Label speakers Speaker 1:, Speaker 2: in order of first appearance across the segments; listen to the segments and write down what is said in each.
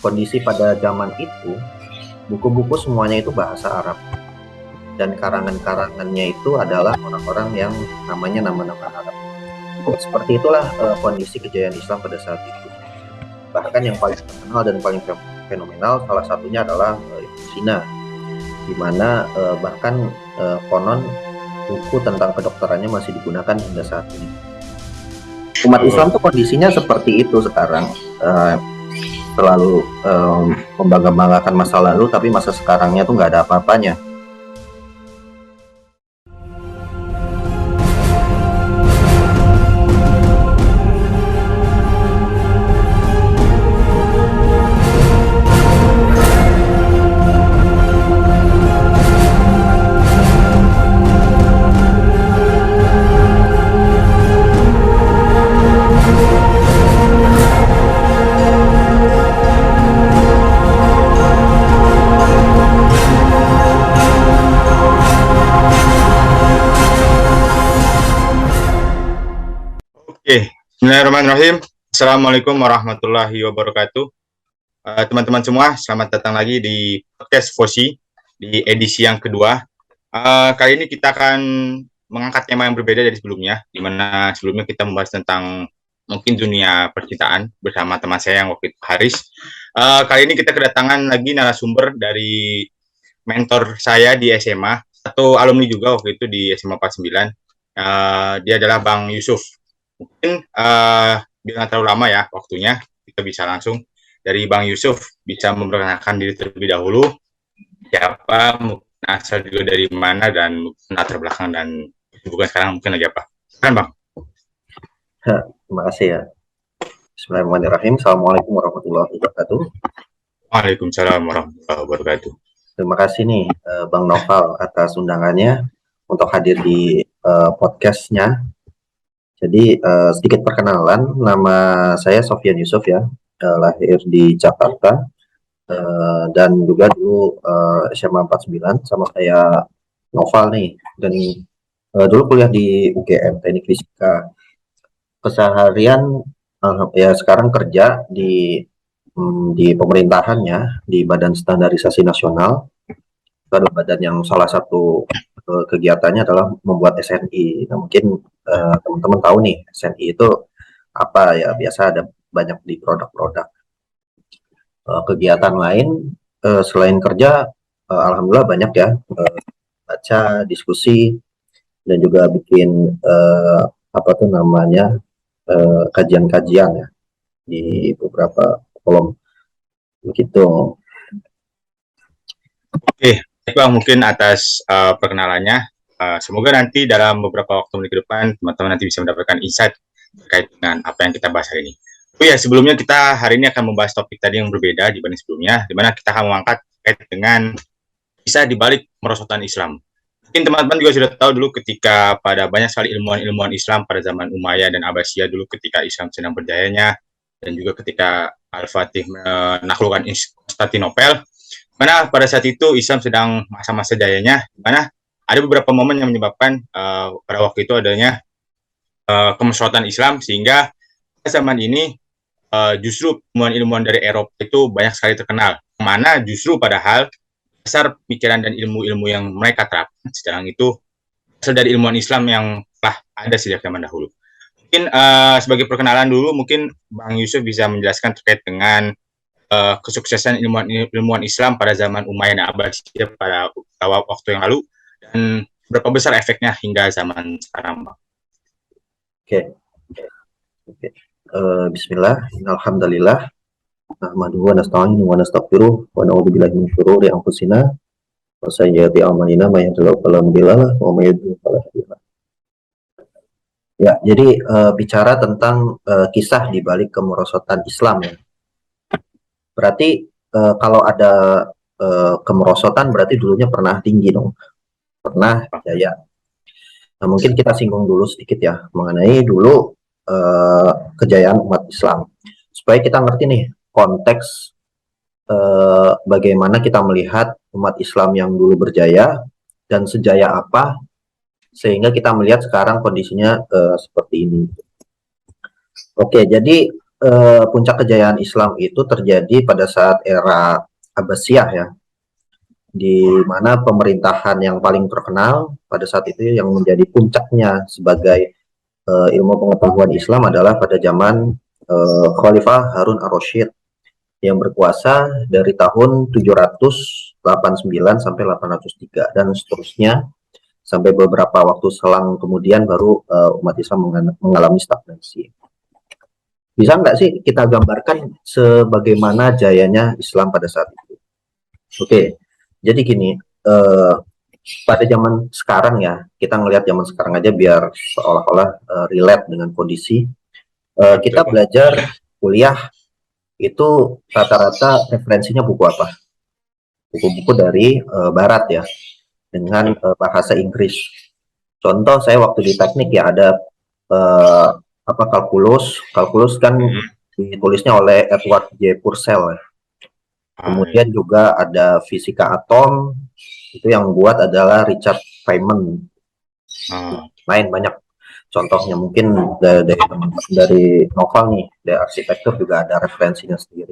Speaker 1: kondisi pada zaman itu, buku-buku semuanya itu bahasa Arab. Dan karangan-karangannya itu adalah orang-orang yang namanya nama-nama Arab. Seperti itulah kondisi kejayaan Islam pada saat itu. Bahkan yang paling terkenal dan paling fenomenal salah satunya adalah Ibn Sina, di mana bahkan konon buku tentang kedokterannya masih digunakan hingga saat ini. Umat Islam tuh kondisinya seperti itu sekarang, selalu membangga-banggakan masa lalu, tapi masa sekarangnya tuh nggak ada apa-apanya.
Speaker 2: Bismillahirrahmanirrahim. Assalamualaikum warahmatullahi wabarakatuh. Teman-teman semua, selamat datang lagi di podcast Fosi di edisi yang kedua. Kali ini kita akan mengangkat tema yang berbeda dari sebelumnya, di mana sebelumnya kita membahas tentang mungkin dunia percintaan bersama teman saya yang waktu itu Haris. Kali ini kita kedatangan lagi narasumber dari mentor saya di SMA, atau alumni juga waktu itu di SMA 49. Dia adalah Bang Yusuf. Mungkin biar nggak terlalu lama ya waktunya, kita bisa langsung dari Bang Yusuf bisa memperkenalkan diri terlebih dahulu, siapa, asal juga dari mana, dan latar belakang dan kesibukan sekarang mungkin lagi apa. Kan Bang?
Speaker 1: Terima kasih ya. Bismillahirrahmanirrahim. Assalamualaikum warahmatullahi wabarakatuh.
Speaker 2: Waalaikumsalam warahmatullahi wabarakatuh.
Speaker 1: Terima kasih nih Bang Noval atas undangannya untuk hadir di podcastnya. Jadi sedikit perkenalan, nama saya Sofyan Yusuf ya, lahir di Jakarta, dan juga dulu SMA 49 sama saya Noval nih, dan dulu kuliah di UGM Teknik Fisika. Keseharian ya sekarang kerja di pemerintahannya, di Badan Standarisasi Nasional. Itu adalah badan yang salah satu kegiatannya adalah membuat SNI. Nah, mungkin teman-teman tahu nih SNI itu apa ya, biasa ada banyak di produk-produk. Kegiatan lain selain kerja, alhamdulillah banyak ya, baca, diskusi, dan juga bikin apa tuh namanya kajian-kajian ya di beberapa kolom begitu.
Speaker 2: Oke, Bang, mungkin atas perkenalannya. Semoga nanti dalam beberapa waktu ke depan teman-teman nanti bisa mendapatkan insight terkait dengan apa yang kita bahas hari ini. Oh ya, sebelumnya kita hari ini akan membahas topik tadi yang berbeda dibanding sebelumnya, di mana kita akan mengangkat terkait dengan kisah di balik merosotan Islam. Mungkin teman-teman juga sudah tahu dulu ketika pada banyak sekali ilmuwan-ilmuwan Islam pada zaman Umayyah dan Abbasiyah dulu ketika Islam sedang berjayanya, dan juga ketika Al-Fatih menaklukkan Konstantinopel, mana pada saat itu Islam sedang masa-masa jayanya, mana ada beberapa momen yang menyebabkan pada waktu itu adanya kemerosotan Islam, sehingga pada zaman ini justru ilmuwan-ilmuwan dari Eropa itu banyak sekali terkenal, mana justru padahal dasar pikiran dan ilmu-ilmu yang mereka terapkan sekarang itu asal dari ilmuwan Islam yang telah ada sejak zaman dahulu. Mungkin sebagai perkenalan dulu, mungkin Bang Yusuf bisa menjelaskan terkait dengan kesuksesan ilmuwan Islam pada zaman Umayyah dan Abbasiyah pada waktu yang lalu, dan berapa besar efeknya hingga zaman sekarang, Bang.
Speaker 1: Oke. Bismillah, alhamdulillah, nahmaduhu wa nasta'inuhu wa nastaghfiruh wa na'udzu billahi min syururi anfusina wa sayyiati a'malina may yahdihillahu fala mudilla lahu wa may yudlil fala hadiya lahu. Ya, jadi bicara tentang kisah di balik kemerosotan Islam ya. Berarti kalau ada kemerosotan berarti dulunya pernah tinggi dong, pernah jaya. Nah, mungkin kita singgung dulu sedikit ya mengenai dulu kejayaan umat Islam, supaya kita ngerti nih konteks bagaimana kita melihat umat Islam yang dulu berjaya dan sejaya apa sehingga kita melihat sekarang kondisinya seperti ini. Oke, jadi puncak kejayaan Islam itu terjadi pada saat era Abbasiyah ya, di mana pemerintahan yang paling terkenal pada saat itu yang menjadi puncaknya sebagai ilmu pengetahuan Islam adalah pada zaman Khalifah Harun ar-Rasyid yang berkuasa dari tahun 789 sampai 803 dan seterusnya sampai beberapa waktu selang kemudian baru umat Islam mengalami stagnasi. Bisa nggak sih kita gambarkan sebagaimana jayanya Islam pada saat itu? Oke, jadi gini, pada zaman sekarang ya, kita ngelihat zaman sekarang aja biar seolah-olah relate dengan kondisi. Kita belajar kuliah itu rata-rata referensinya buku apa? Buku-buku dari Barat ya, dengan bahasa Inggris. Contoh saya waktu di teknik ya ada kalkulus kan ditulisnya oleh Edward J. Purcell. Kemudian juga ada fisika atom, itu yang buat adalah Richard Feynman. Lain banyak contohnya, mungkin dari novel nih, dari arsitektur juga ada referensinya sendiri.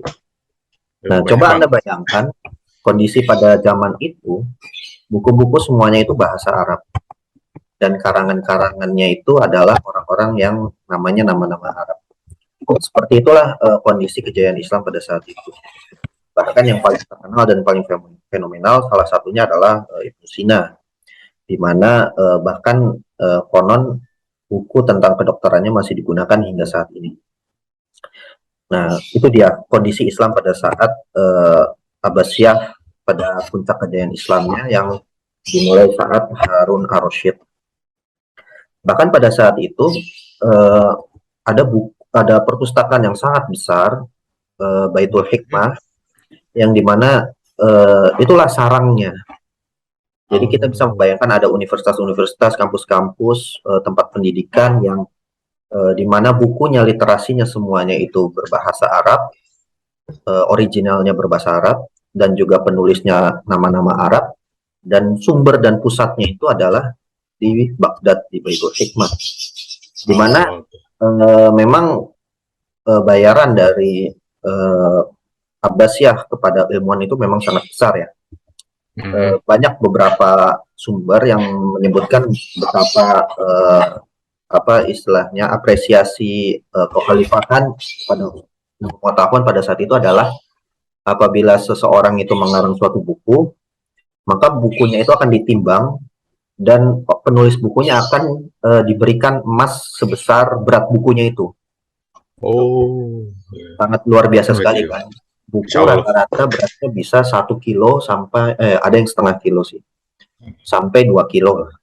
Speaker 1: Nah, coba Anda bayangkan kondisi pada zaman itu, buku-buku semuanya itu bahasa Arab. Dan karangan-karangannya itu adalah orang-orang yang namanya nama-nama Arab. Seperti itulah kondisi kejayaan Islam pada saat itu. Bahkan yang paling terkenal dan paling fenomenal salah satunya adalah Ibnu Sina, di mana bahkan konon buku tentang kedokterannya masih digunakan hingga saat ini. Nah, itu dia kondisi Islam pada saat Abbasiyah, pada puncak kejayaan Islamnya yang dimulai saat Harun ar-Rasyid. Bahkan pada saat itu ada perpustakaan yang sangat besar, Baitul Hikmah, yang dimana itulah sarangnya. Jadi kita bisa membayangkan ada universitas-universitas, kampus-kampus, tempat pendidikan yang dimana bukunya, literasinya semuanya itu berbahasa Arab, originalnya berbahasa Arab, dan juga penulisnya nama-nama Arab, dan sumber dan pusatnya itu adalah di Baghdad, di Baitul Hikmah, di mana memang bayaran dari Abbasiyah kepada ilmuwan itu memang sangat besar ya. Banyak beberapa sumber yang menyebutkan betapa istilahnya apresiasi kekhalifahan pada pengetahuan pada saat itu adalah apabila seseorang itu mengarang suatu buku, maka bukunya itu akan ditimbang dan penulis bukunya akan diberikan emas sebesar berat bukunya itu. Sangat luar biasa sekali kan. Buku rata-rata beratnya bisa 1 kilo sampai ada yang setengah kilo sih, sampai 2 kilo lah.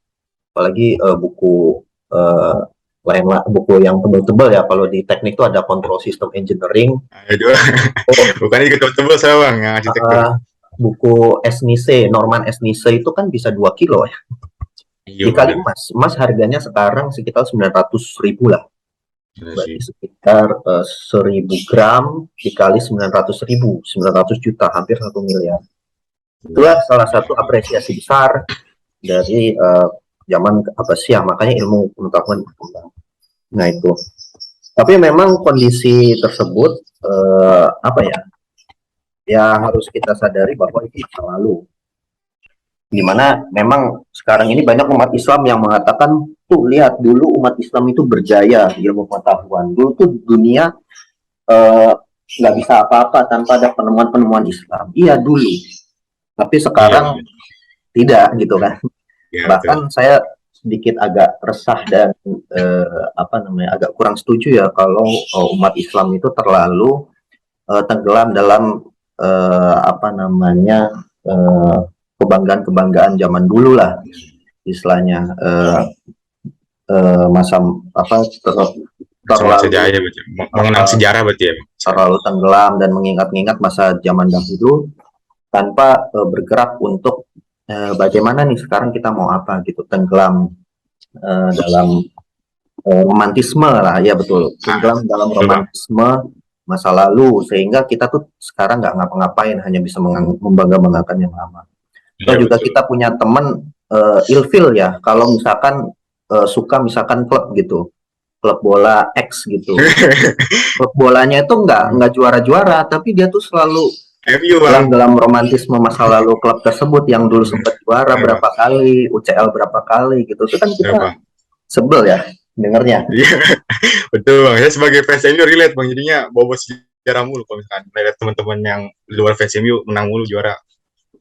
Speaker 1: Apalagi buku buku yang tebal-tebal ya. Kalau di teknik itu ada control system engineering.
Speaker 2: Bukan itu tebal-tebal saya bang,
Speaker 1: buku Esnice, Norman Esnice itu kan bisa 2 kilo ya. Dikali emas harganya sekarang sekitar 900.000 lah. Berarti sekitar 1.000 gram dikali 900.000, 900 juta, hampir 1 miliar. Itulah salah satu apresiasi besar dari zaman Abbasiyah, makanya ilmu pengetahuan berkembang. Nah itu. Tapi memang kondisi tersebut ya harus kita sadari bahwa itu masa lalu. Dimana memang sekarang ini banyak umat Islam yang mengatakan, tuh lihat dulu umat Islam itu berjaya di ilmu pengetahuan. Dulu tuh dunia nggak bisa apa-apa tanpa ada penemuan-penemuan Islam. Iya dulu, tapi sekarang tidak gitu kan. Bahkan saya sedikit agak resah dan agak kurang setuju ya kalau umat Islam itu terlalu tenggelam dalam kebanggaan-kebanggaan zaman dulu lah istilahnya, masa terlalu
Speaker 2: mengenang sejarah berarti ya,
Speaker 1: terlalu tenggelam dan mengingat-ingat masa zaman dahulu tanpa bergerak untuk bagaimana nih sekarang kita mau apa gitu, tenggelam dalam romantisme lah ya, betul, tenggelam dalam romantisme masa lalu sehingga kita tuh sekarang nggak ngapa-ngapain, hanya bisa membangga-banggakan yang lama. Atau juga kita punya teman ilfil ya, kalau misalkan suka misalkan klub gitu, klub bola X gitu. Klub bolanya itu nggak juara-juara, tapi dia tuh selalu
Speaker 2: MU bang.
Speaker 1: dalam romantisme masa lalu klub tersebut yang dulu sempat juara
Speaker 2: Berapa?
Speaker 1: berapa kali, UCL berapa kali gitu. Itu kan kita
Speaker 2: Berapa?
Speaker 1: sebel ya dengernya.
Speaker 2: Iya, betul bang. Saya sebagai fans MU relate bang. Jadinya bobo sejarah mulu kalau misalkan melihat teman-teman yang di luar fans MU menang mulu juara.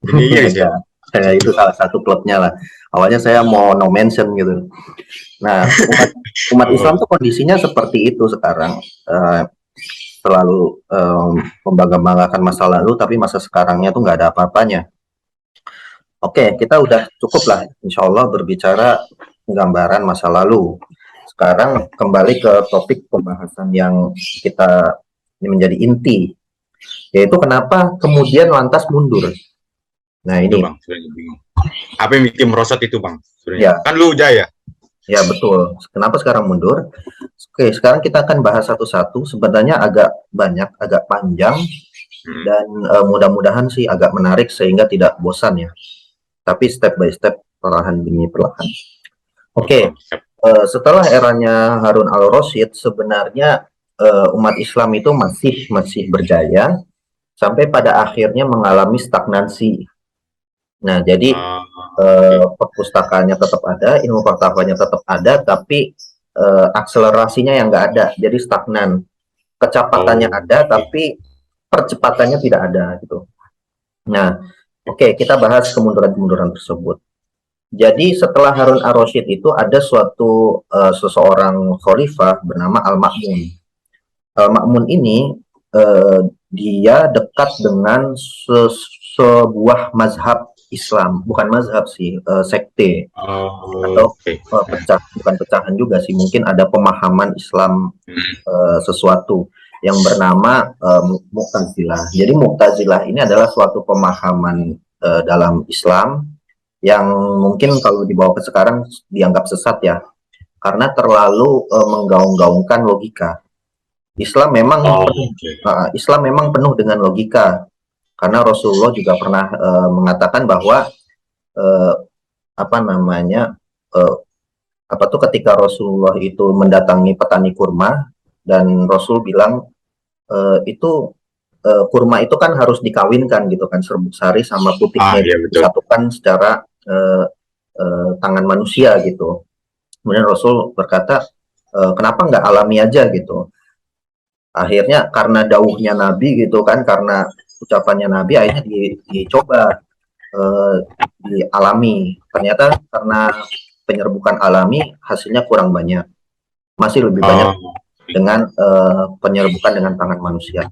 Speaker 2: Jadi iya sih.
Speaker 1: Saya itu salah satu klubnya lah. Awalnya saya mau no mention gitu. Nah, umat Islam tuh kondisinya seperti itu sekarang. Selalu membangga-banggakan masa lalu, tapi masa sekarangnya tuh nggak ada apa-apanya. Oke, kita udah cukup lah, insya Allah berbicara gambaran masa lalu. Sekarang kembali ke topik pembahasan yang kita ini menjadi inti, yaitu kenapa kemudian lantas mundur. Nah
Speaker 2: Itu
Speaker 1: ini,
Speaker 2: bang, sebenarnya bingung. Apa yang bikin merosot itu bang? Sebenarnya.
Speaker 1: ya,
Speaker 2: Kan lu Jaya.
Speaker 1: ya betul. Kenapa sekarang mundur? Oke, sekarang kita akan bahas satu-satu. Sebenarnya agak banyak, agak panjang, dan mudah-mudahan sih agak menarik sehingga tidak bosan ya. Tapi step by step, perlahan demi perlahan. Oke, setelah eranya Harun al-Rasyid, sebenarnya umat Islam itu masih berjaya sampai pada akhirnya mengalami stagnansi. Nah, jadi perpustakaannya tetap ada, ilmu pengetahuannya tetap ada, tapi akselerasinya yang nggak ada, jadi stagnan. Kecepatannya ada, tapi percepatannya tidak ada gitu. Nah, oke, kita bahas kemunduran-kemunduran tersebut. Jadi setelah Harun ar-Rasyid itu ada suatu seseorang khalifah bernama Al-Ma'mun. Al-Ma'mun ini dia dekat dengan sebuah mazhab Islam, bukan mazhab sih, sekte atau bukan pecahan juga sih, mungkin ada pemahaman Islam sesuatu yang bernama Mu'tazilah. Jadi Mu'tazilah ini adalah suatu pemahaman dalam Islam yang mungkin kalau dibawa ke sekarang dianggap sesat ya, karena terlalu menggaung-gaungkan logika. Islam memang penuh dengan logika, karena Rasulullah juga pernah mengatakan bahwa ketika Rasulullah itu mendatangi petani kurma dan Rasul bilang kurma itu kan harus dikawinkan gitu kan, serbuk sari sama putihnya disatukan secara tangan manusia gitu. Kemudian Rasul berkata, kenapa nggak alami aja gitu. Akhirnya karena dauhnya Nabi gitu kan, karena ucapannya Nabi, akhirnya dicoba dialami. Ternyata karena penyerbukan alami hasilnya kurang banyak, masih lebih banyak dengan penyerbukan dengan tangan manusia.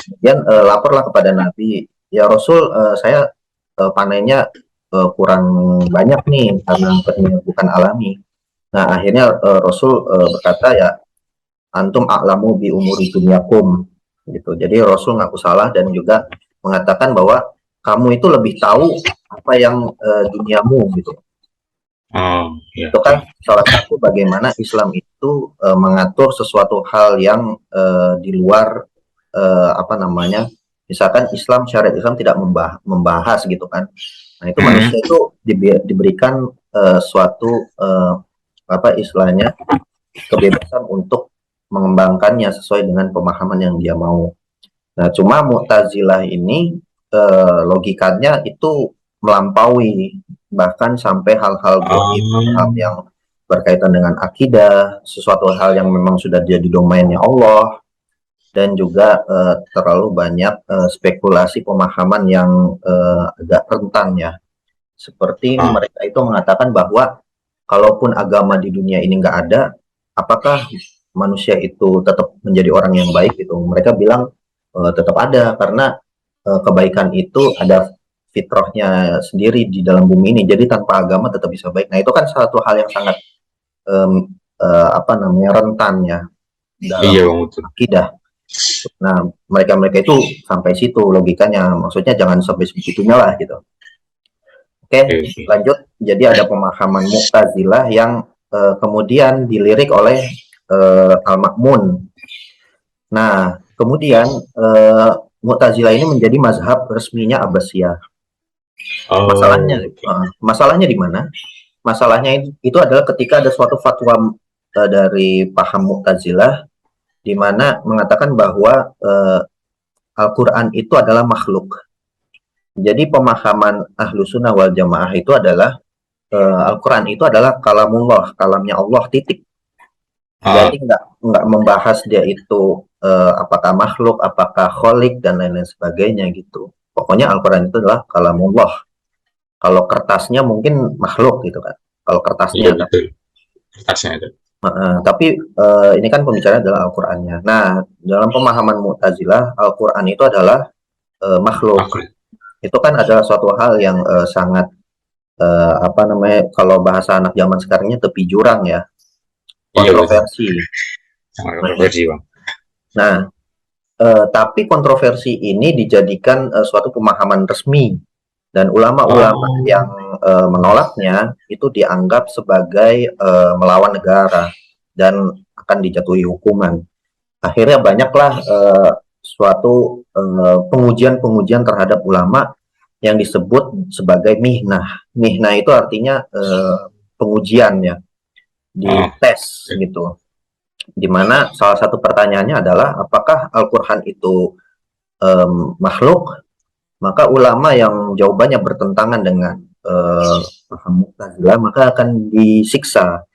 Speaker 1: Kemudian laporlah kepada Nabi, ya Rasul, saya panennya kurang banyak nih karena penyerbukan alami. Nah akhirnya Rasul berkata, ya antum a'lamu bi umuri dunyakum gitu. Jadi Rasul ngaku salah dan juga mengatakan bahwa kamu itu lebih tahu apa yang duniamu gitu. Itu kan salah satu bagaimana Islam itu mengatur sesuatu hal yang di luar misalkan syariat Islam tidak membahas gitu kan. Nah itu manusia itu diberikan suatu istilahnya kebebasan untuk mengembangkannya sesuai dengan pemahaman yang dia mau. Nah cuma Mu'tazilah ini logikanya itu melampaui, bahkan sampai hal-hal yang berkaitan dengan akidah, sesuatu hal yang memang sudah jadi domainnya Allah, dan juga terlalu banyak spekulasi pemahaman yang agak rentan ya. Seperti mereka itu mengatakan bahwa kalaupun agama di dunia ini nggak ada, apakah manusia itu tetap menjadi orang yang baik gitu? Mereka bilang tetap ada, karena kebaikan itu ada fitrahnya sendiri di dalam bumi ini. Jadi tanpa agama tetap bisa baik. Nah itu kan satu hal yang sangat rentan ya dalam akidah. Nah mereka itu sampai situ logikanya, maksudnya jangan sampai sebegitunya lah gitu. Oke, lanjut. Jadi ada pemahaman Mu'tazilah yang kemudian dilirik oleh Al-Ma'mun. Nah kemudian Mu'tazilah ini menjadi mazhab resminya Abbasiyah. Masalahnya di mana? Masalahnya itu adalah ketika ada suatu fatwa dari paham Mu'tazilah, di mana mengatakan bahwa Al-Quran itu adalah makhluk. Jadi pemahaman Ahlu Sunnah wal Jamaah itu adalah Al-Quran itu adalah kalamullah, kalamnya Allah, titik. Jadi nggak membahas dia itu apakah makhluk, apakah kholik, dan lain-lain sebagainya gitu. Pokoknya Al-Quran itu adalah kalamullah. Kalau kertasnya mungkin makhluk gitu kan. Kalau kertasnya,
Speaker 2: Iya betul. Kertasnya itu.
Speaker 1: tapi ini kan pembicaraan adalah Al-Qurannya. Nah, dalam pemahaman Mu'tazilah, Al-Quran itu adalah makhluk. Itu kan adalah suatu hal yang sangat apa namanya, kalau bahasa anak zaman sekarangnya tepi jurang ya, kontroversi.
Speaker 2: Sangat kontroversi, Bang.
Speaker 1: Nah, tapi kontroversi ini dijadikan suatu pemahaman resmi, dan ulama-ulama yang menolaknya itu dianggap sebagai melawan negara dan akan dijatuhi hukuman. Akhirnya banyaklah suatu pengujian-pengujian terhadap ulama yang disebut sebagai mihnah. Mihnah itu artinya pengujian ya, dites gitu. Dimana salah satu pertanyaannya adalah apakah Al-Quran itu makhluk? Maka ulama yang jawabannya bertentangan dengan paham Mu'tazilah maka akan disiksa,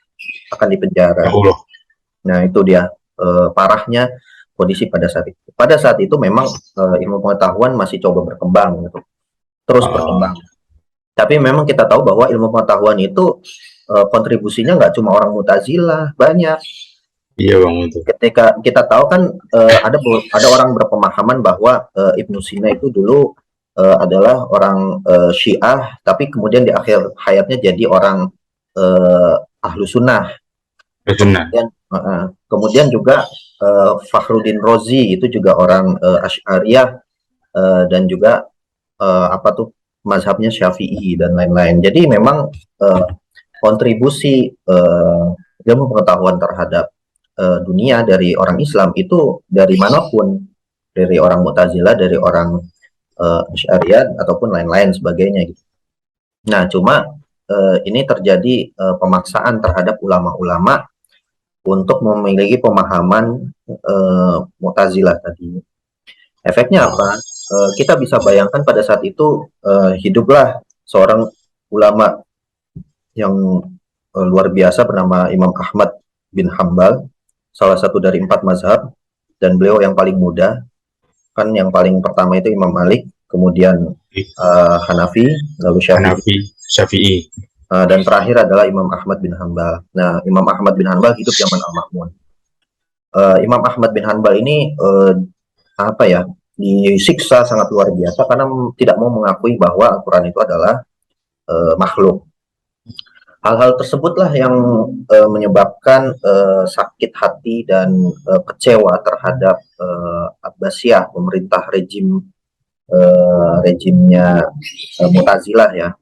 Speaker 1: akan dipenjara. Nah itu dia parahnya kondisi pada saat itu. Pada saat itu memang ilmu pengetahuan masih coba berkembang gitu, terus berkembang. Tapi memang kita tahu bahwa ilmu pengetahuan itu kontribusinya nggak cuma orang Mu'tazilah, banyak.
Speaker 2: Iya Bang, itu.
Speaker 1: Ketika kita tahu kan ada orang berpemahaman bahwa Ibnu Sina itu dulu adalah orang Syiah, tapi kemudian di akhir hayatnya jadi orang Ahlu Sunnah. Kemudian juga Fakhruddin Razi itu juga orang Asy'ariyah dan juga mazhabnya Syafi'i dan lain-lain. Jadi memang kontribusi ilmu pengetahuan terhadap dunia dari orang Islam itu dari manapun, dari orang Mu'tazilah, dari orang Asy'ariyah ataupun lain-lain sebagainya gitu. Nah, cuma ini terjadi pemaksaan terhadap ulama-ulama untuk memiliki pemahaman Mu'tazilah tadi. Efeknya apa? Kita bisa bayangkan pada saat itu hiduplah seorang ulama yang luar biasa bernama Imam Ahmad bin Hambal, salah satu dari 4 mazhab, dan beliau yang paling muda. Kan yang paling pertama itu Imam Malik, kemudian Hanafi, lalu
Speaker 2: Syafi'i.
Speaker 1: Dan terakhir adalah Imam Ahmad bin Hambal. Nah, Imam Ahmad bin Hambal hidup zaman Al-Ma'mun. Imam Ahmad bin Hambal ini disiksa sangat luar biasa karena tidak mau mengakui bahwa Al-Quran itu adalah makhluk. Hal-hal tersebutlah yang menyebabkan sakit hati dan kecewa terhadap Abbasiyah, pemerintah rejimnya Mu'tazilah ya,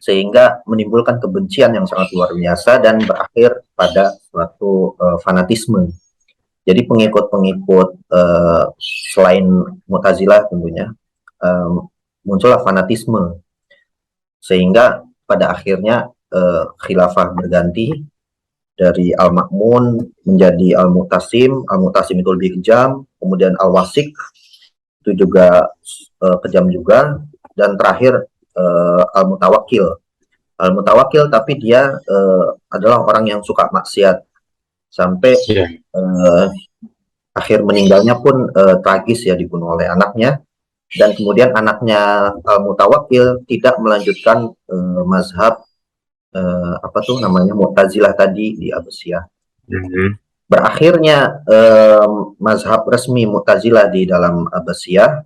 Speaker 1: sehingga menimbulkan kebencian yang sangat luar biasa dan berakhir pada suatu fanatisme. Jadi pengikut-pengikut selain Mu'tazilah tentunya muncullah fanatisme, sehingga pada akhirnya khilafah berganti dari Al-Ma'mun menjadi Al-Mu'tasim. Al-Mu'tasim itu lebih kejam, kemudian Al-Wasik itu juga kejam juga, dan terakhir Al-Mutawakkil. Al-Mutawakkil tapi dia adalah orang yang suka maksiat sampai akhir meninggalnya pun tragis ya, dibunuh oleh anaknya. Dan kemudian anaknya Al-Mutawakkil tidak melanjutkan mazhab Mu'tazilah tadi di Abbasiyah. Berakhirnya mazhab resmi Mu'tazilah di dalam Abbasiyah,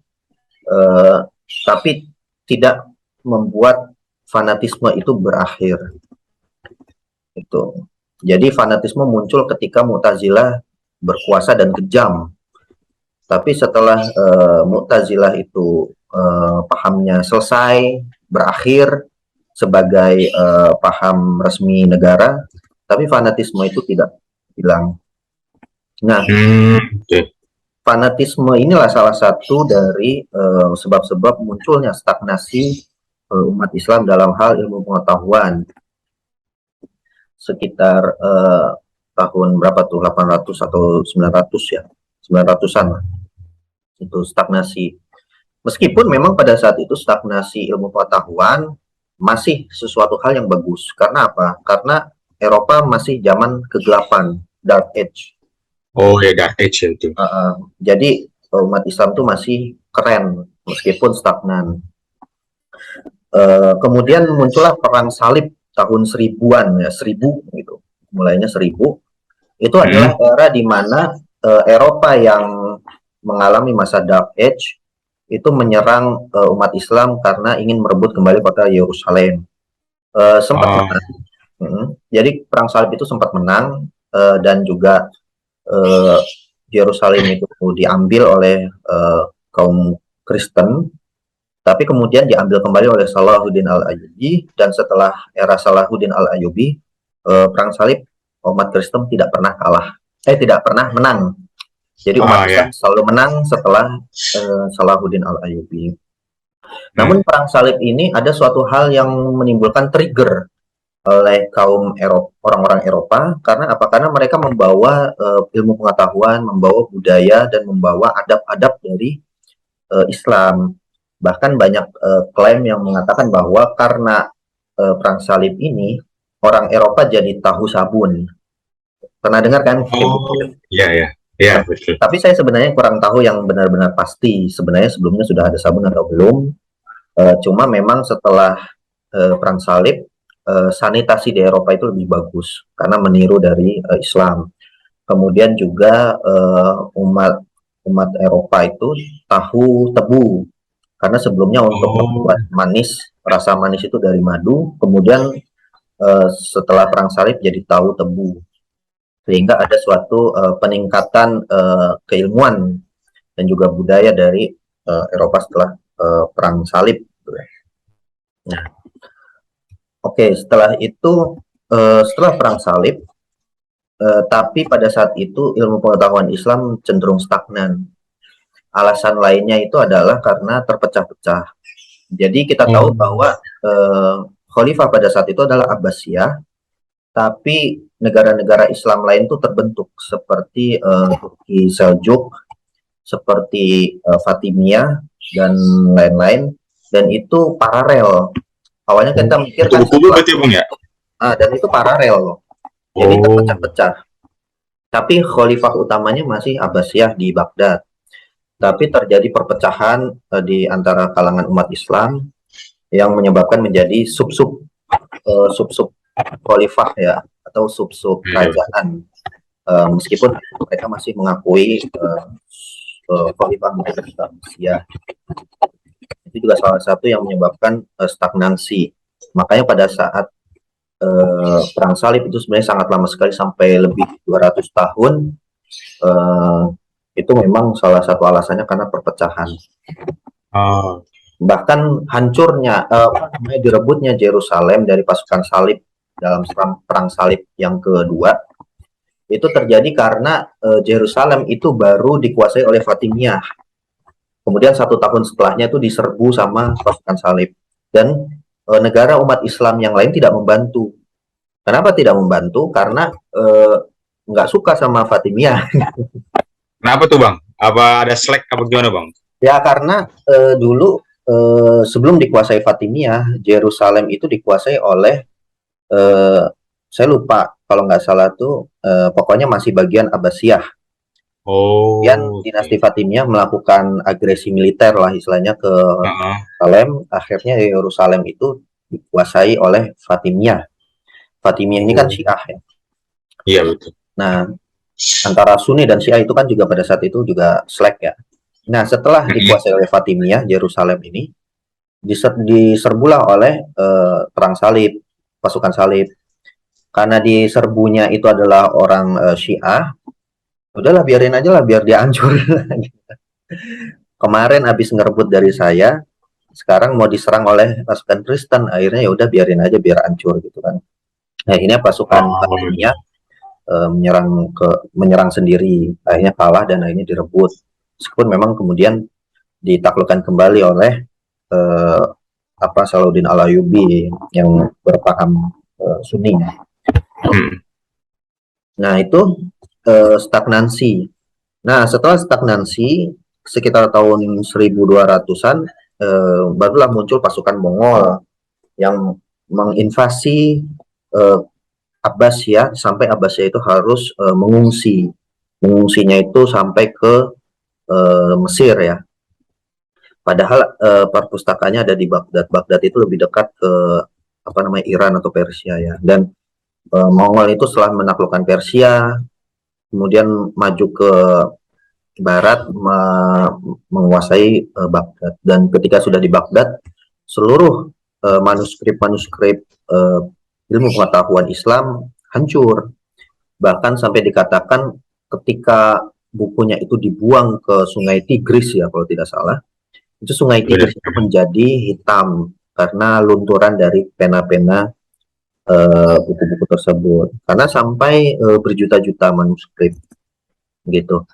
Speaker 1: tapi tidak membuat fanatisme itu berakhir. Itu. Jadi fanatisme muncul ketika Mu'tazilah berkuasa dan kejam. Tapi setelah Mu'tazilah itu pahamnya selesai, berakhir sebagai paham resmi negara, tapi fanatisme itu tidak hilang. Nah, fanatisme inilah salah satu dari sebab-sebab munculnya stagnasi umat Islam dalam hal ilmu pengetahuan. Sekitar tahun berapa tuh, 800 atau 900 ya, 900-an lah. Itu stagnasi. Meskipun memang pada saat itu stagnasi ilmu pengetahuan masih sesuatu hal yang bagus. Karena apa? Karena Eropa masih zaman kegelapan, Dark Age.
Speaker 2: Oh ya, Dark Age ya itu.
Speaker 1: Jadi umat Islam tuh masih keren meskipun stagnan. Kemudian muncullah perang salib tahun 1000-an ya, 1000 gitu. Mulainya 1000. Itu adalah era di mana Eropa yang mengalami masa Dark Age itu menyerang umat Islam karena ingin merebut kembali kota Yerusalem. Sempat menang. Jadi perang salib itu sempat menang dan juga Yerusalem itu diambil oleh kaum Kristen, tapi kemudian diambil kembali oleh Salahuddin Al-Ayyubi, dan setelah era Salahuddin Al-Ayyubi, perang salib umat Kristen tidak pernah tidak pernah menang. Jadi umat Islam selalu menang setelah Salahuddin Al-Ayyubi. Namun perang salib ini ada suatu hal yang menimbulkan trigger oleh kaum orang-orang Eropa. Karena apa? Karena mereka membawa ilmu pengetahuan, membawa budaya, dan membawa adab-adab dari Islam. Bahkan banyak klaim yang mengatakan bahwa karena perang salib ini, orang Eropa jadi tahu sabun. Pernah dengar kan?
Speaker 2: Iya, betul.
Speaker 1: Tapi saya sebenarnya kurang tahu yang benar-benar pasti. Sebenarnya sebelumnya sudah ada sabun atau belum. Cuma memang setelah perang salib, sanitasi di Eropa itu lebih bagus karena meniru dari Islam. Kemudian juga umat Eropa itu tahu tebu, karena sebelumnya untuk membuat manis, rasa manis itu dari madu. Kemudian setelah perang salib jadi tahu tebu, sehingga ada suatu peningkatan keilmuan dan juga budaya dari Eropa setelah perang salib. Nah, oke, setelah itu setelah perang salib, tapi pada saat itu ilmu pengetahuan Islam cenderung stagnan. Alasan lainnya itu adalah karena terpecah-pecah. Jadi kita tahu bahwa khalifah pada saat itu adalah Abbasiyah, tapi negara-negara Islam lain itu terbentuk seperti Turki Seljuk, seperti Fatimiyah dan lain-lain, dan itu paralel. Awalnya kita mikir kan dan itu paralel, jadi terpecah-pecah. Tapi khalifah utamanya masih Abbasiyah di Baghdad. Tapi terjadi perpecahan di antara kalangan umat Islam yang menyebabkan menjadi sub-sub khalifah ya, atau sub-sub kerajaan. Meskipun mereka masih mengakui khalifah Abbasiyah. Itu juga salah satu yang menyebabkan stagnansi. Makanya pada saat perang salib itu sebenarnya sangat lama sekali, sampai lebih 200 tahun. Itu memang salah satu alasannya karena perpecahan. Bahkan hancurnya, direbutnya Yerusalem dari pasukan salib dalam perang salib yang kedua, itu terjadi karena Yerusalem itu baru dikuasai oleh Fatimiyah. Kemudian 1 tahun setelahnya itu diserbu sama pasukan salib, dan negara umat Islam yang lain tidak membantu. Kenapa tidak membantu? Karena nggak suka sama Fatimiyah.
Speaker 2: Kenapa tuh, Bang? Apa ada slack apa gimana, Bang?
Speaker 1: Ya karena dulu sebelum dikuasai Fatimiyah, Yerusalem itu dikuasai oleh saya lupa, kalau nggak salah tuh pokoknya masih bagian Abbasiyah. Kemudian dinasti Fatimiyah melakukan agresi militer lah istilahnya ke Yerusalem. Akhirnya Yerusalem itu dikuasai oleh Fatimiyah. Fatimiyah ini kan Syiah ya.
Speaker 2: Iya, betul.
Speaker 1: Nah, antara Sunni dan Syiah itu kan juga pada saat itu juga slack ya. Nah, setelah dikuasai oleh Fatimiyah, Yerusalem ini diserbulah oleh perang salib, pasukan salib. Karena diserbunya itu adalah orang Syiah, udahlah biarin aja lah, biar dia hancur. Kemarin habis ngerebut dari saya, sekarang mau diserang oleh pasukan Kristen, akhirnya ya udah biarin aja, biar hancur gitu kan. Nah, ini pasukan Fatimiyah menyerang sendiri, akhirnya kalah dan akhirnya direbut. Meskipun memang kemudian ditaklukkan kembali oleh Salahuddin Al-Ayyubi yang berpaham Sunni. Nah, itu stagnansi. Nah, setelah stagnansi sekitar tahun 1200-an barulah muncul pasukan Mongol yang menginvasi eh, Abbasiyah sampai Abbasiyah itu harus mengungsi. Mengungsinya itu sampai ke Mesir ya. Padahal perpustakaannya ada di Baghdad. Baghdad itu lebih dekat ke apa namanya Iran atau Persia ya. Dan Mongol itu setelah menaklukkan Persia, kemudian maju ke barat menguasai Baghdad. Dan ketika sudah di Baghdad, seluruh manuskrip-manuskrip ilmu pengetahuan Islam hancur. Bahkan sampai dikatakan ketika bukunya itu dibuang ke Sungai Tigris ya kalau tidak salah, itu Sungai
Speaker 2: Benar.
Speaker 1: Tigris itu menjadi hitam karena lunturan dari pena-pena buku-buku tersebut. Karena sampai berjuta-juta manuskrip gitu.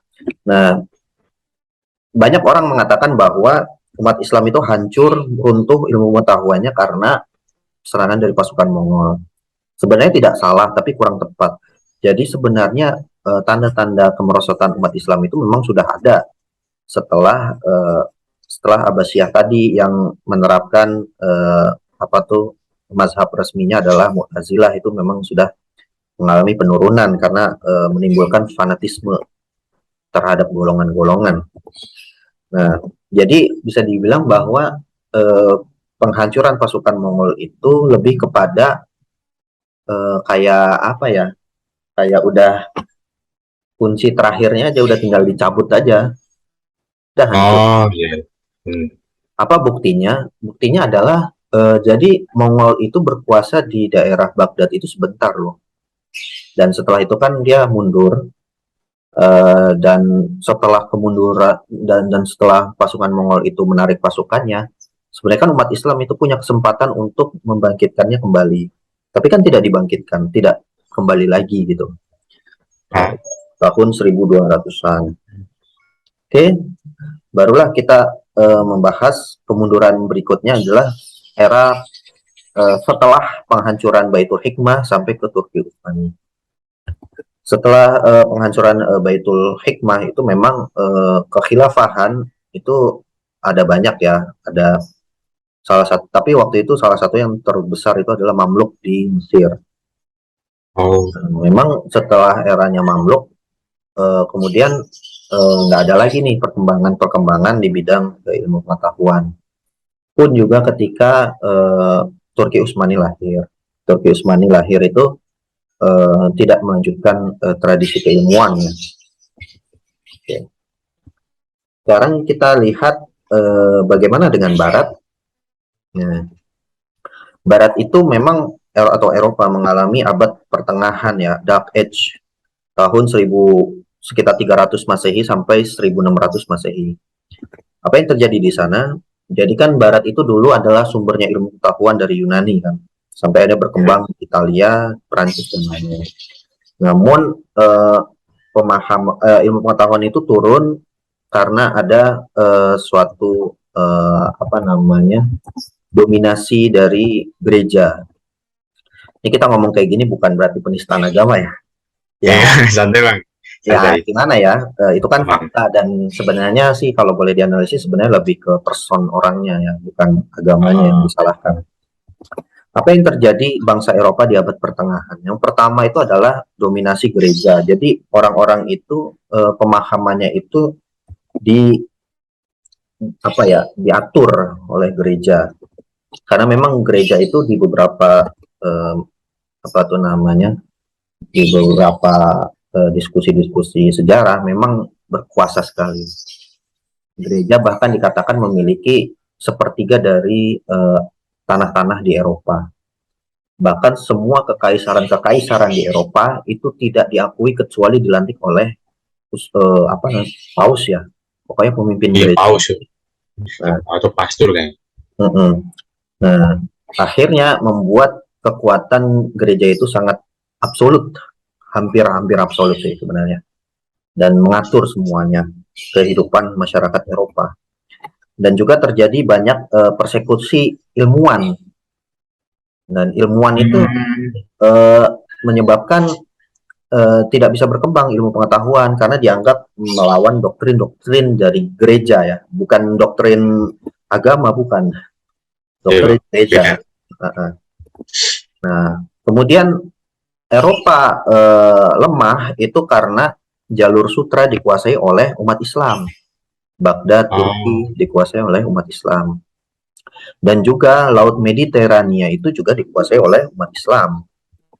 Speaker 1: Nah, banyak orang mengatakan bahwa umat Islam itu hancur, runtuh ilmu pengetahuannya karena serangan dari pasukan Mongol. Sebenarnya tidak salah, tapi kurang tepat. Jadi sebenarnya tanda-tanda kemerosotan umat Islam itu memang sudah ada setelah Abbasiyah tadi yang menerapkan apa tuh mazhab resminya adalah Mu'tazilah itu memang sudah mengalami penurunan karena menimbulkan fanatisme terhadap golongan-golongan. Nah, jadi bisa dibilang bahwa penghancuran pasukan Mongol itu lebih kepada kayak apa ya? Kayak udah kunci terakhirnya aja udah tinggal dicabut aja, udah hancur.
Speaker 2: Oh iya. Hmm.
Speaker 1: Apa buktinya? Buktinya adalah jadi Mongol itu berkuasa di daerah Baghdad itu sebentar loh. Dan setelah itu kan dia mundur dan setelah kemunduran dan setelah pasukan Mongol itu menarik pasukannya, sebenarnya kan umat Islam itu punya kesempatan untuk membangkitkannya kembali. Tapi kan tidak dibangkitkan, tidak kembali lagi gitu. Nah,
Speaker 2: Ah,
Speaker 1: tahun 1200-an. Oke, barulah kita membahas kemunduran berikutnya adalah era setelah penghancuran Baitul Hikmah sampai ke Turki Utsmani. Setelah penghancuran Baitul Hikmah itu memang kekhilafahan itu ada banyak ya, ada salah satu, tapi waktu itu salah satu yang terbesar itu adalah Mamluk di Mesir.
Speaker 2: oh,
Speaker 1: Memang setelah eranya Mamluk, kemudian nggak ada lagi nih perkembangan-perkembangan di bidang ilmu pengetahuan. Pun juga ketika Turki Utsmani lahir. Turki Utsmani lahir itu tidak melanjutkan tradisi keilmuan ya. Oke. Sekarang kita lihat bagaimana dengan Barat. Nah, Barat itu memang atau Eropa mengalami abad pertengahan ya, Dark Age, tahun sekitar 300 Masehi sampai 1600 Masehi. Apa yang terjadi di sana? Jadi kan Barat itu dulu adalah sumbernya ilmu pengetahuan dari Yunani kan, sampai ada berkembang di Italia, Prancis dan lainnya. Namun ilmu pengetahuan itu turun karena ada suatu apa namanya dominasi dari gereja. Ini kita ngomong kayak gini bukan berarti penistaan agama ya. Ya,
Speaker 2: iya. Santai bang,
Speaker 1: ya
Speaker 2: santai.
Speaker 1: gimana ya? Itu kan
Speaker 2: Bang.
Speaker 1: fakta dan sebenarnya sih kalau boleh dianalisis sebenarnya lebih ke person orangnya ya, bukan agamanya yang
Speaker 2: Oh,
Speaker 1: disalahkan. Apa yang terjadi bangsa Eropa di abad pertengahan? Yang pertama itu adalah dominasi gereja. Jadi orang-orang itu pemahamannya itu di apa ya diatur oleh gereja. Karena memang gereja itu di beberapa apa tuh namanya di beberapa diskusi-diskusi sejarah memang berkuasa sekali. Gereja bahkan dikatakan memiliki sepertiga dari tanah-tanah di Eropa. Bahkan semua kekaisaran-kekaisaran di Eropa itu tidak diakui kecuali dilantik oleh apa paus ya. Pokoknya pemimpin
Speaker 2: iya
Speaker 1: gereja.
Speaker 2: paus
Speaker 1: Nah,
Speaker 2: atau pastor kan.
Speaker 1: nah, akhirnya membuat kekuatan gereja itu sangat absolut, hampir-hampir absolut sih sebenarnya, dan mengatur semuanya kehidupan masyarakat Eropa. Dan juga terjadi banyak persekusi ilmuwan, dan ilmuwan itu
Speaker 2: Hmm.
Speaker 1: uh, menyebabkan tidak bisa berkembang ilmu pengetahuan karena dianggap melawan doktrin-doktrin dari gereja ya, bukan doktrin agama, bukan doktrin gereja.
Speaker 2: Beda.
Speaker 1: Nah, kemudian Eropa lemah itu karena jalur sutra dikuasai oleh umat Islam. Baghdad, Turki dikuasai oleh umat Islam. Dan juga Laut Mediterania itu juga dikuasai oleh umat Islam.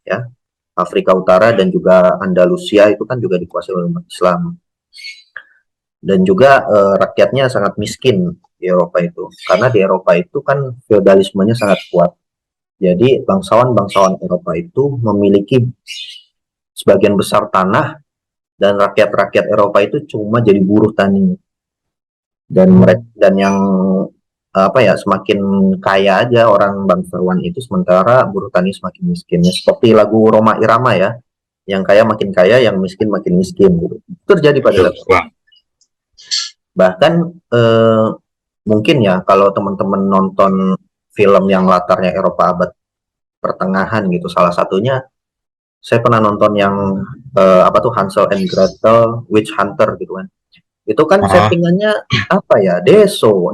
Speaker 1: Ya, Afrika Utara dan juga Andalusia itu kan juga dikuasai oleh umat Islam. Dan juga rakyatnya sangat miskin di Eropa itu. Karena di Eropa itu kan feodalismenya sangat kuat. Jadi bangsawan-bangsawan Eropa itu memiliki sebagian besar tanah dan rakyat-rakyat Eropa itu cuma jadi buruh tani. Dan yang semakin kaya aja orang bangsawan itu, sementara buruh tani semakin miskinnya. Seperti lagu Roma Irama ya, yang kaya makin kaya, yang miskin makin miskin gitu. Terjadi pada bahkan mungkin ya kalau teman-teman nonton film yang latarnya Eropa abad pertengahan gitu, salah satunya saya pernah nonton yang Hansel and Gretel Witch Hunter gitu kan. Itu kan settingannya apa ya, deso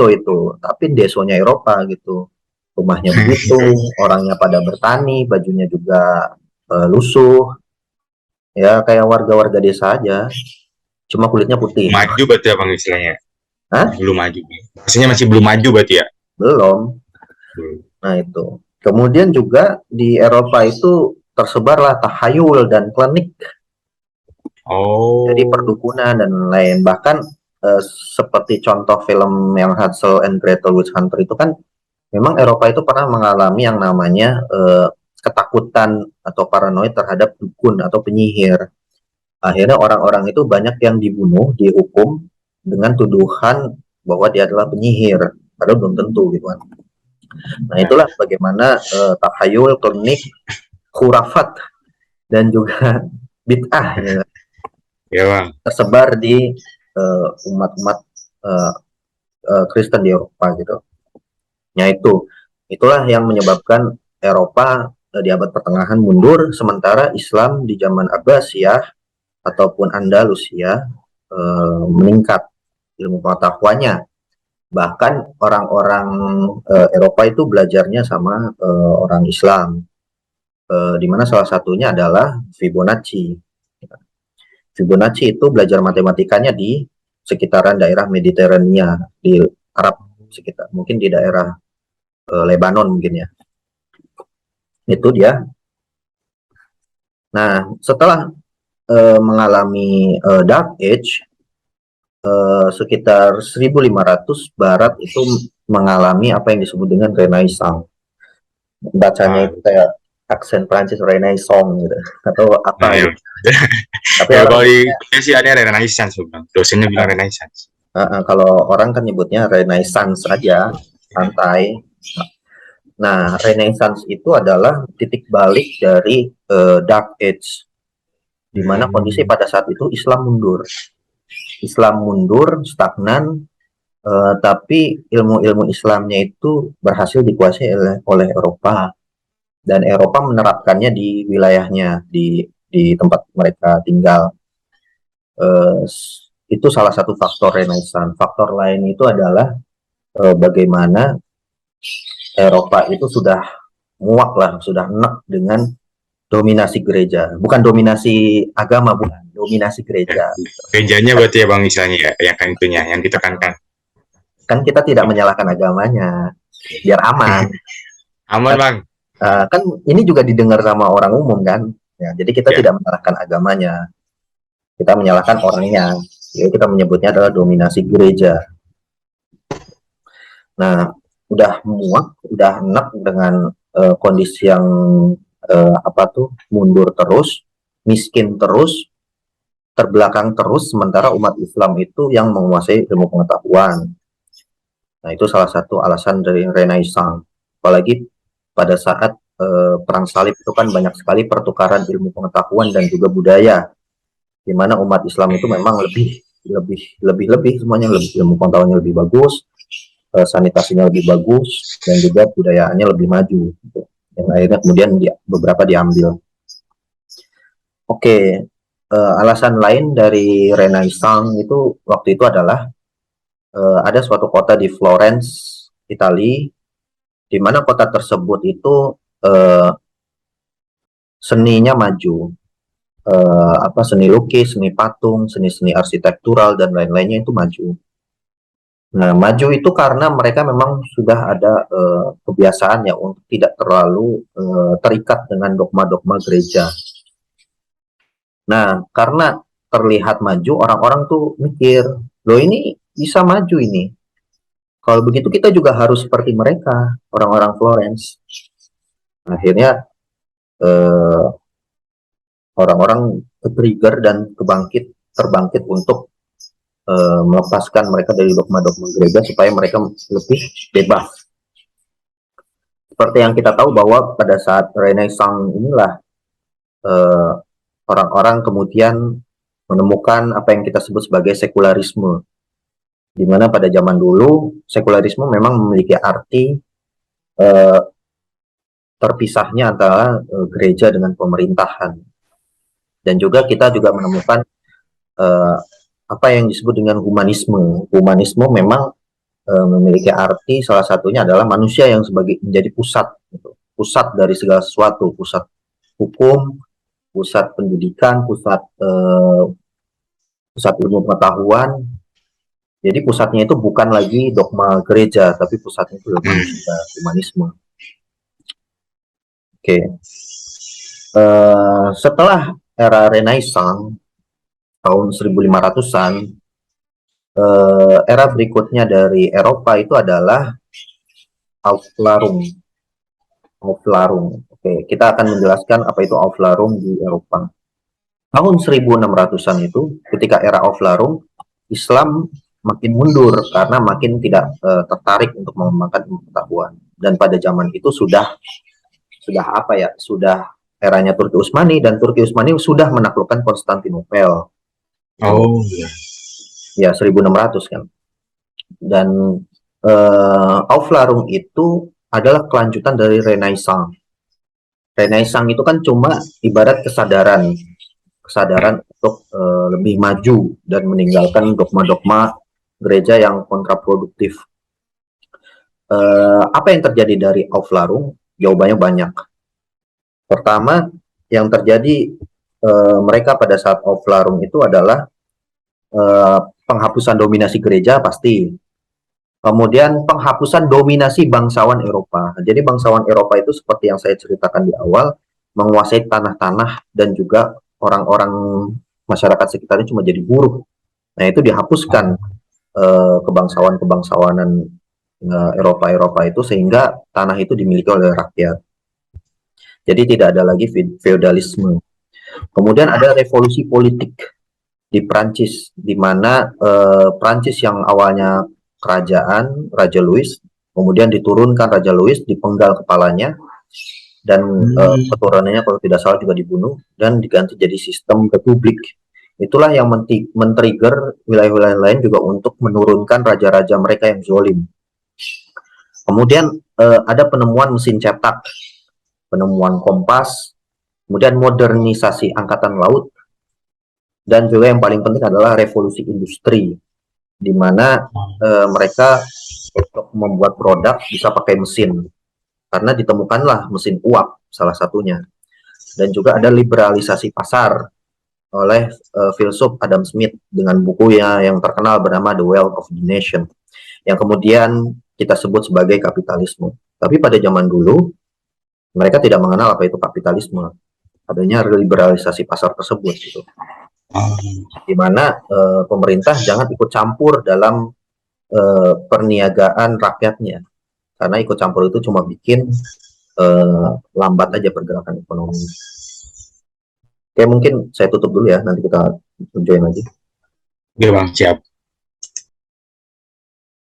Speaker 1: itu, tapi desonya Eropa gitu. Rumahnya begitu, orangnya pada bertani, bajunya juga lusuh. Ya kayak warga-warga desa aja. Cuma kulitnya putih.
Speaker 2: Maju berarti ya bang istilahnya?
Speaker 1: Hah?
Speaker 2: Belum maju. Maksudnya masih belum maju berarti ya?
Speaker 1: Belum. Nah itu. Kemudian juga di Eropa itu tersebarlah tahayul dan klinik. Jadi perdukunan dan lain. Bahkan seperti contoh film yang Hansel and Gretel Witch Hunter itu kan memang Eropa itu pernah mengalami yang namanya ketakutan atau paranoid terhadap dukun atau penyihir. Akhirnya orang-orang itu banyak yang dibunuh, dihukum dengan tuduhan bahwa dia adalah penyihir. Padahal belum tentu gitu kan. Nah itulah bagaimana tahayul, klinik, khurafat dan juga bid'ah ya, tersebar di umat-umat Kristen di Eropa gitu. Ya itulah yang menyebabkan Eropa di abad pertengahan mundur, sementara Islam di zaman Abbasiyah ataupun Andalusia meningkat ilmu pengetahuannya. Bahkan orang-orang Eropa itu belajarnya sama orang Islam, di mana salah satunya adalah Fibonacci. Fibonacci itu belajar matematikanya di sekitaran daerah Mediterania, di Arab sekitar, mungkin di daerah Lebanon mungkin ya. Itu dia. Nah, setelah mengalami Dark Age, sekitar 1500 Barat itu mengalami apa yang disebut dengan Renaissance. Bacanya itu kayak aksen Prancis, Renaissance gitu, atau apa gitu.
Speaker 2: Tapi ya, kalau di sih ada Renaissance, dosennya bilang Renaissance.
Speaker 1: Kalau orang kan nyebutnya Renaissance aja, santai. Nah, Renaissance itu adalah titik balik dari Dark Age, di mana kondisi pada saat itu Islam mundur. Islam mundur, stagnan, tapi ilmu-ilmu Islamnya itu berhasil dikuasai oleh Eropa, dan Eropa menerapkannya di wilayahnya, di tempat mereka tinggal. Itu salah satu faktor Renaissance. Faktor lain itu adalah bagaimana Eropa itu sudah muak lah, sudah enak dengan dominasi gereja. Bukan dominasi agama, bukan. Dominasi gereja.
Speaker 2: Gerejanya berarti ya bang misalnya ya, yang kan itunya, yang ditekankan.
Speaker 1: Kan kita tidak menyalahkan agamanya, biar aman.
Speaker 2: Aman bang.
Speaker 1: Kan ini juga didengar sama orang umum kan. Ya, jadi kita tidak menyalahkan agamanya, kita menyalahkan orangnya. Jadi kita menyebutnya adalah dominasi gereja. Nah, udah muak, udah enak dengan kondisi yang mundur terus, miskin terus, terbelakang terus, sementara umat Islam itu yang menguasai ilmu pengetahuan. Nah, itu salah satu alasan dari Renaissance. Apalagi pada saat perang salib itu kan banyak sekali pertukaran ilmu pengetahuan dan juga budaya, di mana umat Islam itu memang lebih semuanya, lebih ilmu pengetahuannya lebih bagus, sanitasinya lebih bagus, dan juga budayaannya lebih maju gitu. Yang akhirnya kemudian beberapa diambil. Oke, alasan lain dari Renaissance itu waktu itu adalah ada suatu kota di Florence, Italia, di mana kota tersebut itu eh, seninya maju, apa seni lukis, seni patung, seni-seni arsitektural dan lain-lainnya itu maju. Nah, maju itu karena mereka memang sudah ada kebiasaan ya untuk tidak terlalu terikat dengan dogma-dogma gereja. Nah, karena terlihat maju, orang-orang tuh mikir, loh ini bisa maju ini. Kalau begitu kita juga harus seperti mereka, orang-orang Florence. Akhirnya eh, orang-orang trigger dan terbangkit untuk melepaskan mereka dari dogma-dogma gereja supaya mereka lebih bebas. Seperti yang kita tahu bahwa pada saat Renaissance inilah eh, orang-orang kemudian menemukan apa yang kita sebut sebagai sekularisme, di mana pada zaman dulu sekularisme memang memiliki arti eh, terpisahnya antara gereja dengan pemerintahan. Dan juga kita juga menemukan eh, apa yang disebut dengan humanisme. Humanisme memang memiliki arti salah satunya adalah manusia yang sebagai menjadi pusat, gitu. Pusat dari segala sesuatu, pusat hukum, pusat pendidikan, pusat ilmu pengetahuan. Jadi pusatnya itu bukan lagi dogma gereja, tapi pusatnya itu manusia, humanisme. Oke. Setelah era Renaissance tahun 1500-an, era berikutnya dari Eropa itu adalah Aufklärung. Aufklärung. Oke, kita akan menjelaskan apa itu Aufklärung di Eropa. Tahun 1600-an itu, ketika era Aufklärung, Islam makin mundur karena makin tidak tertarik untuk mengembangkan ilmu pengetahuan. Dan pada zaman itu sudah apa ya? Sudah eranya Turki Utsmani, dan Turki Utsmani sudah menaklukkan Konstantinopel.
Speaker 2: Oh, iya.
Speaker 1: Ya, 1600 kan. Dan Aufklärung itu adalah kelanjutan dari Renaissance. Renaissance itu kan cuma ibarat kesadaran untuk lebih maju dan meninggalkan dogma-dogma gereja yang kontraproduktif. Apa yang terjadi dari Aufklärung? Jawabannya banyak. Pertama, yang terjadi mereka pada saat Aufklärung itu adalah penghapusan dominasi gereja pasti. Kemudian penghapusan dominasi bangsawan Eropa. Jadi bangsawan Eropa itu seperti yang saya ceritakan di awal, menguasai tanah-tanah dan juga orang-orang masyarakat sekitarnya cuma jadi buruh. Nah itu dihapuskan kebangsawan-kebangsawanan Eropa itu sehingga tanah itu dimiliki oleh rakyat. Jadi tidak ada lagi feodalisme. Kemudian ada revolusi politik di Prancis, di mana Prancis yang awalnya kerajaan Raja Louis, kemudian diturunkan Raja Louis, dipenggal kepalanya, dan keturunannya kalau tidak salah juga dibunuh, dan diganti jadi sistem republik. Itulah yang men-trigger wilayah-wilayah lain juga untuk menurunkan raja-raja mereka yang zolim. Kemudian ada penemuan mesin cetak, penemuan kompas, kemudian modernisasi angkatan laut, dan juga yang paling penting adalah revolusi industri, di mana mereka untuk membuat produk bisa pakai mesin, karena ditemukanlah mesin uap salah satunya. Dan juga ada liberalisasi pasar oleh filsuf Adam Smith dengan bukunya yang terkenal bernama The Wealth of the Nation, yang kemudian kita sebut sebagai kapitalisme. Tapi pada zaman dulu mereka tidak mengenal apa itu kapitalisme, adanya liberalisasi pasar tersebut gitu. Di mana pemerintah jangan ikut campur dalam perniagaan rakyatnya, karena ikut campur itu cuma bikin lambat aja pergerakan ekonomi. Oke, mungkin saya tutup dulu ya, nanti kita join lagi.
Speaker 2: Oke Bang, siap.